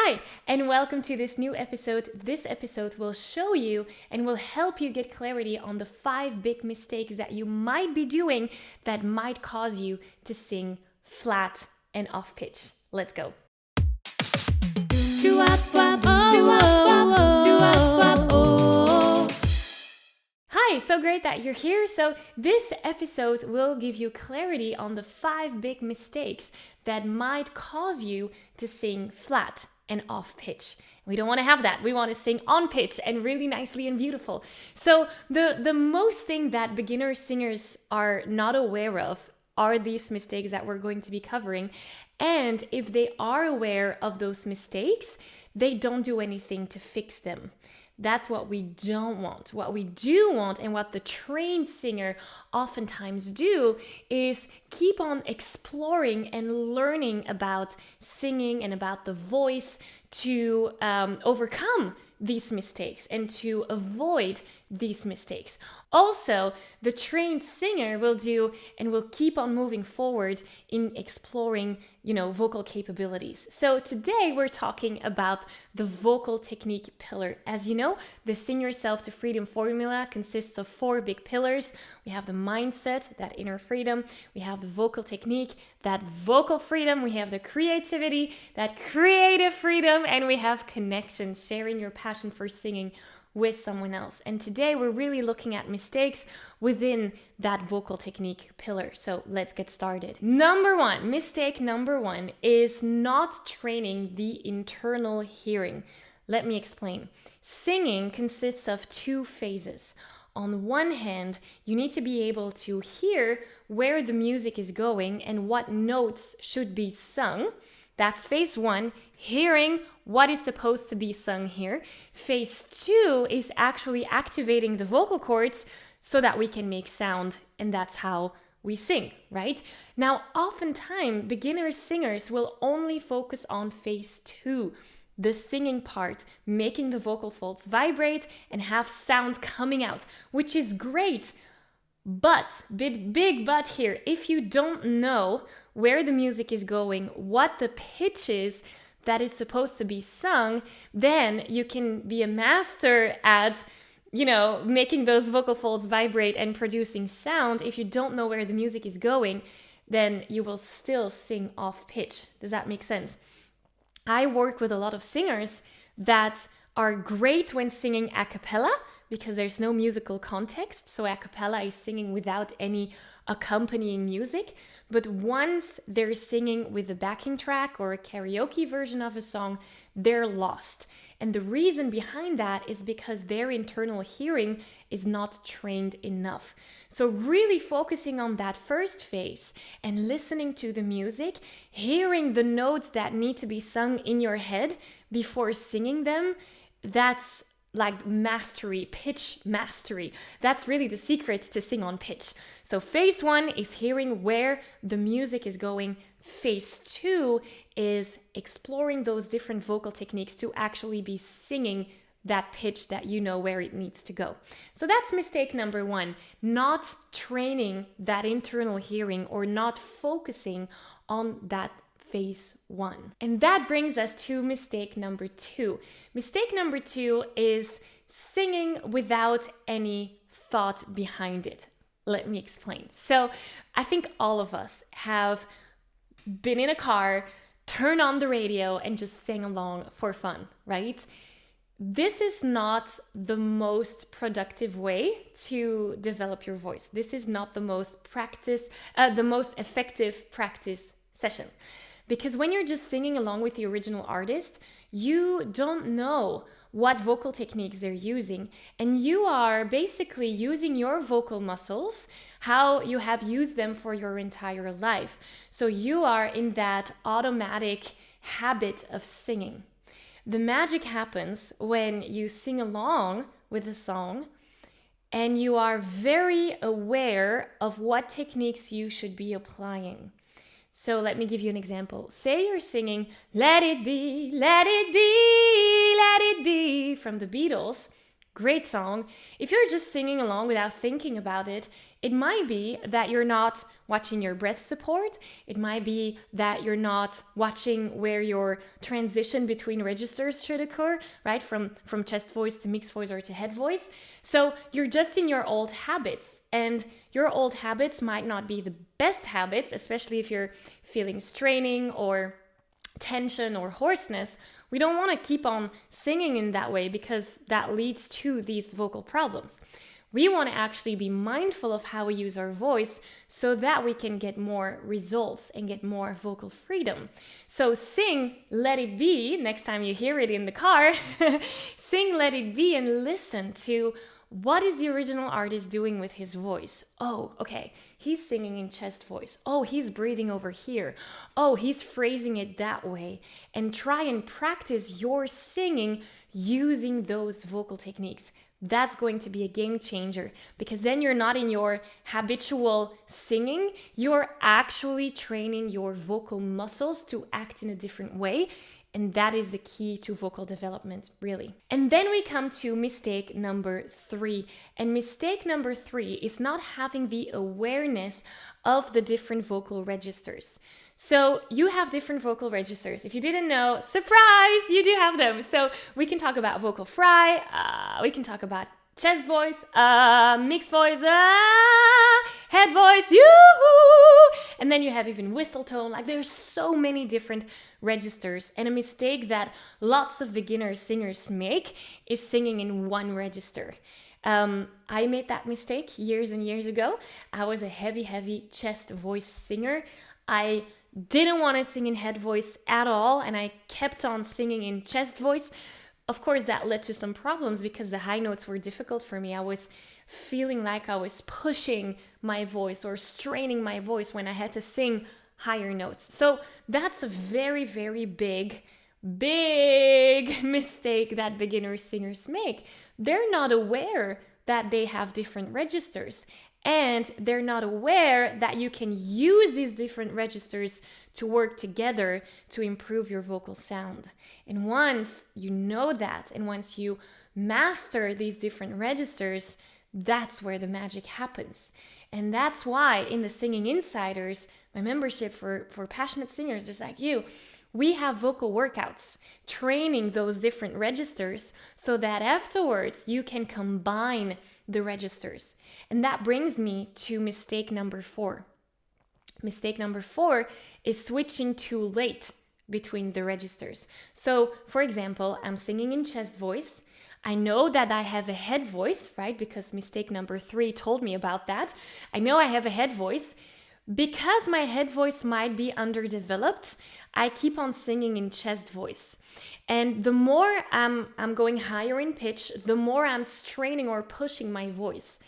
Hi, and welcome to this new episode. This episode will show you and will help you get clarity on the 5 big mistakes that you might be doing that might cause you to sing flat and off pitch. Let's go. Hi, so great that you're here. So this episode will give you clarity on the 5 big mistakes that might cause you to sing flat and off pitch. We don't want to have that. We want to sing on pitch and really nicely and beautiful. So the most thing that beginner singers are not aware of are these mistakes that we're going to be covering. And if they are aware of those mistakes, they don't do anything to fix them. That's what we don't want. What we do want, and what the trained singer oftentimes do, is keep on exploring and learning about singing and about the voice to overcome these mistakes and to avoid these mistakes. Also, the trained singer will do and will keep on moving forward in exploring, vocal capabilities. So today we're talking about the vocal technique pillar. As you know, the Sing Yourself to Freedom formula consists of 4 big pillars. We have the mindset, that inner freedom. We have the vocal technique, that vocal freedom. We have the creativity, that creative freedom. And we have connection, sharing your passion for singing with someone else. And today we're really looking at mistakes within that vocal technique pillar. So let's get started. Mistake number one is not training the internal hearing. Let me explain. Singing consists of 2 phases. On one hand, you need to be able to hear where the music is going and what notes should be sung. That's phase 1, hearing what is supposed to be sung here. Phase 2 is actually activating the vocal cords so that we can make sound, and that's how we sing, right? Now, oftentimes, beginner singers will only focus on phase 2, the singing part, making the vocal folds vibrate and have sound coming out, which is great. But, big but here, if you don't know where the music is going, what the pitch is that is supposed to be sung, then you can be a master at, making those vocal folds vibrate and producing sound. If you don't know where the music is going, then you will still sing off pitch. Does that make sense? I work with a lot of singers that are great when singing a cappella because there's no musical context. So a cappella is singing without any accompanying music. But once they're singing with a backing track or a karaoke version of a song, they're lost. And the reason behind that is because their internal hearing is not trained enough. So really focusing on that first phase and listening to the music, hearing the notes that need to be sung in your head before singing them, that's like mastery, pitch mastery. That's really the secret to sing on pitch. So phase 1 is hearing where the music is going. Phase 2 is exploring those different vocal techniques to actually be singing that pitch that you know where it needs to go. So that's mistake number 1, not training that internal hearing or not focusing on that phase 1. And that brings us to mistake number 2. Mistake number 2 is singing without any thought behind it. Let me explain. So I think all of us have been in a car, turn on the radio and just sing along for fun, right? This is not the most productive way to develop your voice. This is not the most effective practice session. Because when you're just singing along with the original artist, you don't know what vocal techniques they're using. And you are basically using your vocal muscles, how you have used them for your entire life. So you are in that automatic habit of singing. The magic happens when you sing along with a song and you are very aware of what techniques you should be applying. So let me give you an example. Say you're singing "Let It Be, Let It Be, Let It Be" from the Beatles. great song. If you're just singing along without thinking about it, it might be that you're not watching your breath support. It might be that you're not watching where your transition between registers should occur, right? From chest voice to mixed voice or to head voice. So you're just in your old habits, and your old habits might not be the best habits, especially if you're feeling straining or tension or hoarseness. We don't want to keep on singing in that way because that leads to these vocal problems. We want to actually be mindful of how we use our voice so that we can get more results and get more vocal freedom. So sing Let It Be next time you hear it in the car. Sing Let It Be and listen to what is the original artist doing with his voice. Oh, okay, he's singing in chest voice. Oh, he's breathing over here. Oh, he's phrasing it that way. And try and practice your singing using those vocal techniques. That's going to be a game changer, because then you're not in your habitual singing, you're actually training your vocal muscles to act in a different way. And that is the key to vocal development, really. And then we come to mistake number 3. And mistake number 3 is not having the awareness of the different vocal registers. So you have different vocal registers. If you didn't know, surprise, you do have them. So we can talk about vocal fry, we can talk about chest voice, mixed voice, head voice, yoo-hoo! And then you have even whistle tone. Like, there's so many different registers. And a mistake that lots of beginner singers make is singing in one register. I made that mistake years and years ago. I was a heavy chest voice singer. I didn't want to sing in head voice at all, and I kept on singing in chest voice. Of course, that led to some problems because the high notes were difficult for me. I was feeling like I was pushing my voice or straining my voice when I had to sing higher notes. So that's a very big mistake that beginner singers make. They're not aware that they have different registers, and they're not aware that you can use these different registers to work together to improve your vocal sound. And once you know that, and once you master these different registers, that's where the magic happens. And that's why in the Singing Insiders, my membership for passionate singers just like you, we have vocal workouts training those different registers so that afterwards you can combine the registers. And that brings me to mistake number 4. Mistake number 4 is switching too late between the registers. So, for example, I'm singing in chest voice. I know that I have a head voice, right? Because mistake number 3 told me about that. I know I have a head voice. Because my head voice might be underdeveloped, I keep on singing in chest voice. And the more I'm going higher in pitch, the more I'm straining or pushing my voice.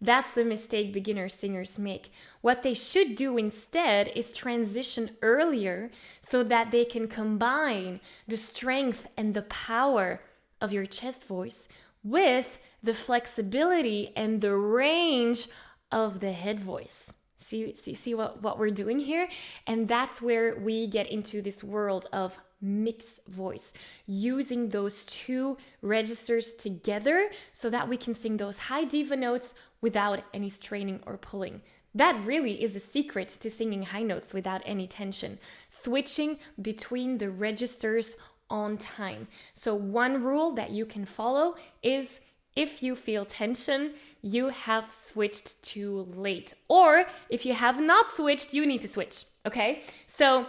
That's the mistake beginner singers make. What they should do instead is transition earlier so that they can combine the strength and the power of your chest voice with the flexibility and the range of the head voice. See what we're doing here? And that's where we get into this world of mixed voice, using those two registers together so that we can sing those high diva notes without any straining or pulling. That really is the secret to singing high notes without any tension. Switching between the registers on time. So one rule that you can follow is if you feel tension, you have switched too late. Or if you have not switched, you need to switch, okay? So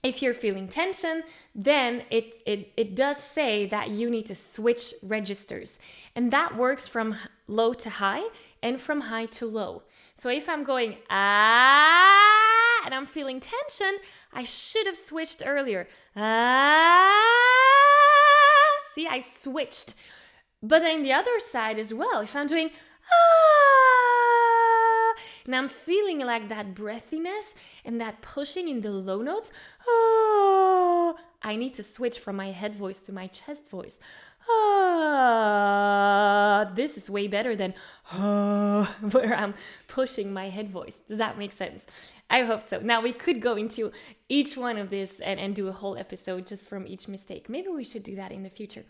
if you're feeling tension, then it does say that you need to switch registers. And that works from low to high and from high to low. So if I'm going ah and I'm feeling tension, I should have switched earlier. Ah, see, I switched. But then the other side as well, if I'm doing ah, and I'm feeling like that breathiness and that pushing in the low notes, ah, I need to switch from my head voice to my chest voice. Ah, this is way better than where I'm pushing my head voice. Does that make sense? I hope so. Now we could go into each one of this and do a whole episode just from each mistake. Maybe we should do that in the future.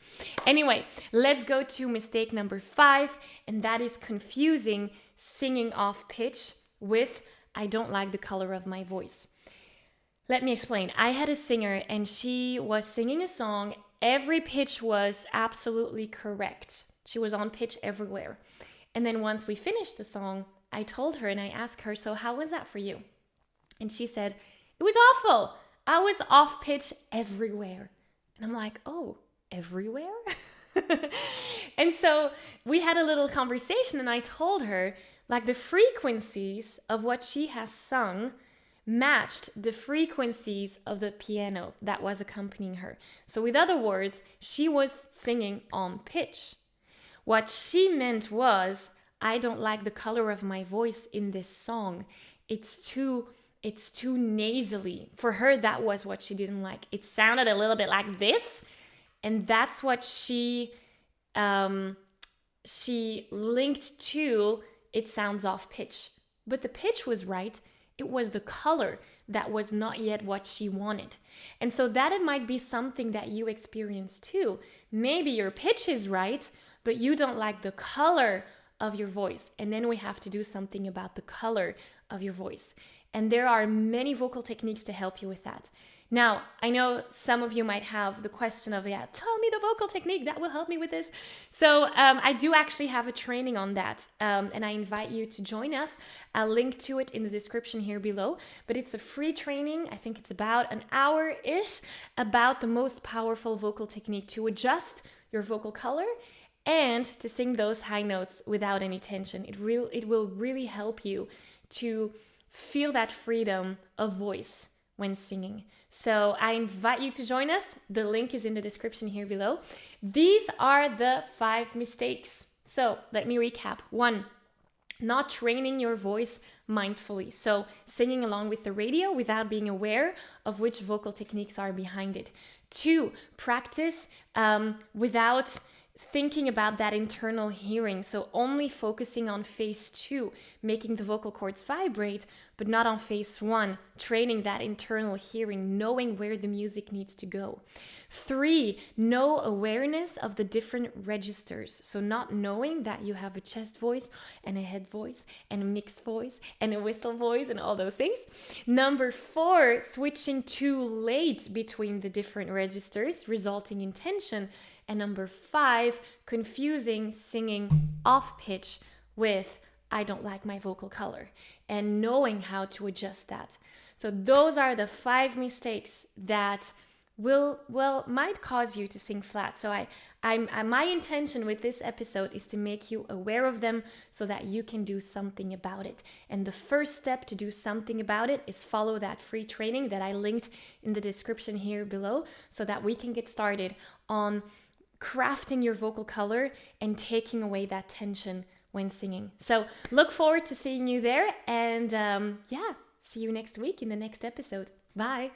Anyway, let's go to mistake number 5, and that is confusing singing off pitch with I don't like the color of my voice. Let me explain. I had a singer and she was singing a song. Every pitch was absolutely correct. She was on pitch everywhere. And then once we finished the song, I told her and I asked her, so how was that for you? And she said, it was awful. I was off pitch everywhere. And I'm like, oh, everywhere? And so we had a little conversation and I told her, like, the frequencies of what she has sung matched the frequencies of the piano that was accompanying her. So with other words, she was singing on pitch. What she meant was, I don't like the color of my voice in this song. It's too nasally. For her, that was what she didn't like. It sounded a little bit like this, and that's what she linked to. It sounds off pitch, but the pitch was right. It was the color that was not yet what she wanted. And so that it might be something that you experience too. Maybe your pitch is right, but you don't like the color of your voice. And then we have to do something about the color of your voice. And there are many vocal techniques to help you with that. Now, I know some of you might have the question of, tell me the vocal technique that will help me with this. So I do actually have a training on that, and I invite you to join us. I'll link to it in the description here below, but it's a free training. I think it's about an hour-ish about the most powerful vocal technique to adjust your vocal color and to sing those high notes without any tension. It will really help you to feel that freedom of voice when singing. So I invite you to join us. The link is in the description here below. These are the 5 mistakes. So let me recap. 1, not training your voice mindfully. So singing along with the radio without being aware of which vocal techniques are behind it. 2, practice without thinking about that internal hearing. So only focusing on phase 2, making the vocal cords vibrate, but not on phase 1, training that internal hearing, knowing where the music needs to go. 3, no awareness of the different registers. So not knowing that you have a chest voice and a head voice and a mixed voice and a whistle voice and all those things. Number 4, switching too late between the different registers, resulting in tension. And number 5, confusing singing off pitch with I don't like my vocal color and knowing how to adjust that. So those are the 5 mistakes that might cause you to sing flat. So my intention with this episode is to make you aware of them so that you can do something about it. And the first step to do something about it is follow that free training that I linked in the description here below so that we can get started on crafting your vocal color and taking away that tension when singing. So look forward to seeing you there, and see you next week in the next episode. Bye.